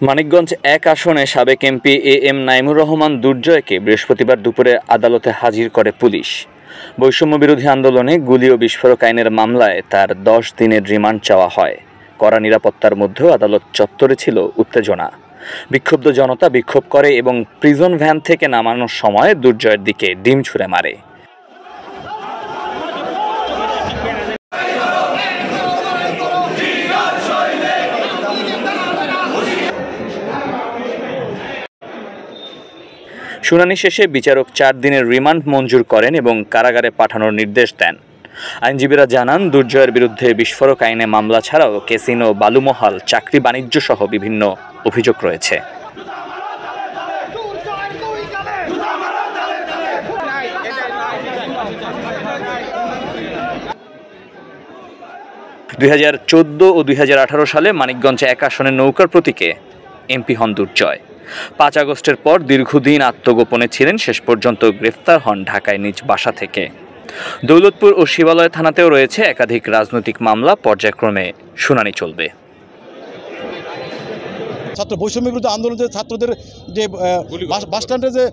মানিকগঞ্জ এক আসনে সাবেক এমপি এম নাইমুর রহমান দুর্জয়কে বৃহস্পতিবার দুপুরে আদালতে হাজির করে পুলিশ। বৈষম্য বিরোধী আন্দোলনে গুলি ও বিস্ফোরক আইনের মামলায় তার 10 দিনের রিমান্ড চাওয়া হয়। কড়া নিরাপত্তার মধ্যেও আদালত চত্বরে ছিল উত্তেজনা। বিক্ষুব্ধ জনতা বিক্ষোভ করে এবং প্রিজন ভ্যান থেকে নামানোর সময় দুর্জয়ের দিকে ডিম ছুঁড়ে মারে। শুনানি শেষে বিচারক 4 দিনের রিমান্ড মঞ্জুর করেন এবং কারাগারে পাঠানোর নির্দেশ দেন। আইনজীবীরা জানান, দুর্জয়ের বিরুদ্ধে বিস্ফোরক আইনে মামলা ছাড়াও ক্যাসিনো, বালুমহাল, চাকরি বাণিজ্য সহ বিভিন্ন অভিযোগ রয়েছে। (2014 ও 2018 সালে মানিকগঞ্জ এক আসনের নৌকার প্রতীকে এমপি হন দুর্জয়। 5 আগস্টের পর দীর্ঘদিন আত্মগোপনে ছিলেন। শেষ পর্যন্ত গ্রেফতার হন ঢাকায় নিজ বাসা থেকে। দৌলতপুর ও শিবালয় থানাতেও রয়েছে একাধিক রাজনৈতিক মামলা। পর্যায়ক্রমে শুনানি চলবে। ছাত্র বৈষম্য বিরোধী আন্দোলনের ছাত্রদের যে বাসস্ট্যান্ডে যে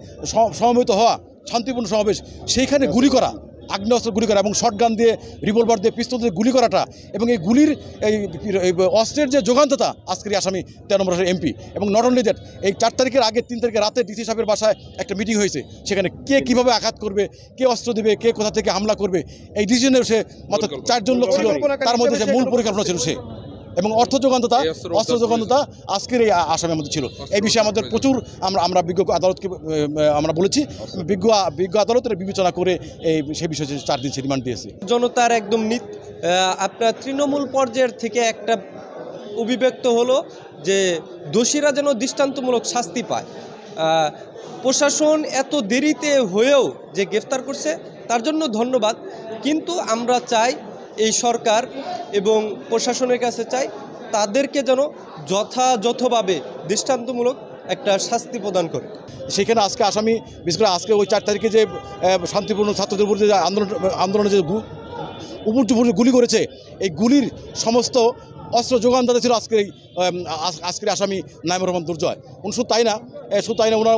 সমবেত হওয়া শান্তিপূর্ণ সমাবেশ, সেইখানে গুলি করা, আগ্নেয়াস্ত্র গুলি করা এবং শটগান দিয়ে, রিভলভার দিয়ে, পিস্তল দিয়ে গুলি করাটা এবং এই গুলির এই অস্ত্রের যে যোগান্ততা আজকের আসামি 13 নম্বর এমপি। এবং নট অনলি দ্যাট, এই 4 তারিখের আগে 3 তারিখে রাতে ডিসি সাহেবের বাসায় একটা মিটিং হয়েছে। সেখানে কে কীভাবে আঘাত করবে, কে অস্ত্র দেবে, কে কোথা থেকে হামলা করবে, এই ডিসিশনে সে মাত্র 4 জন লোক ছিল, তার মধ্যে যে মূল পরিকল্পনা ছিল সে। এবং অস্ত্র যোগান্ততা আজকের এই আসামের মধ্যে ছিল। এই বিষয়ে আমাদের প্রচুর আমরা বিজ্ঞ আদালতকে আমরা বলেছি, বিজ্ঞ আদালতের বিবেচনা করে সেই বিষয়ে 4 দিন রিমান্ড দিয়েছে। জনতার একদম আপনার তৃণমূল পর্যায়ের থেকে একটা অভিব্যক্ত হলো যে দোষীরা যেন দৃষ্টান্তমূলক শাস্তি পায়। প্রশাসন এত দেরিতে হয়েও যে গ্রেফতার করছে তার জন্য ধন্যবাদ, কিন্তু আমরা চাই এই সরকার এবং প্রশাসনের কাছে চাই তাদেরকে যেন যথাযথভাবে দৃষ্টান্তমূলক একটা শাস্তি প্রদান করে। সেখানে আজকে আসামি, বিশেষ করে আজকে ওই 4 তারিখে যে শান্তিপূর্ণ ছাত্রদের উপর যে আন্দোলনে যে উপর গুলি করেছে, এই গুলির সমস্ত অস্ত্র যোগানদাতা ছিল আজকের আসামি নাইমুর রহমান দুর্জয়। শুধু তাই না,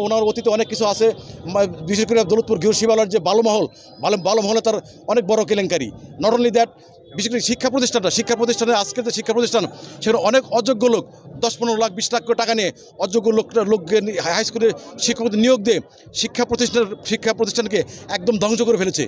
ওনার অতীতে অনেক কিছু আছে। বিশেষ করে দৌলতপুর গৃহ শিবালয়ের যে বালুমহলে তার অনেক বড় কেলেঙ্কারি। নট অনলি দ্যাট, বিশেষ করে শিক্ষা প্রতিষ্ঠানে আজকের যে শিক্ষা প্রতিষ্ঠান, সেখানে অনেক অযোগ্য লোক 10-15 লাখ 20 লাখ টাকা নিয়ে অযোগ্য লোককে হাই স্কুলে শিক্ষক নিয়োগ দিয়ে শিক্ষা প্রতিষ্ঠানকে একদম ধ্বংস করে ফেলেছে।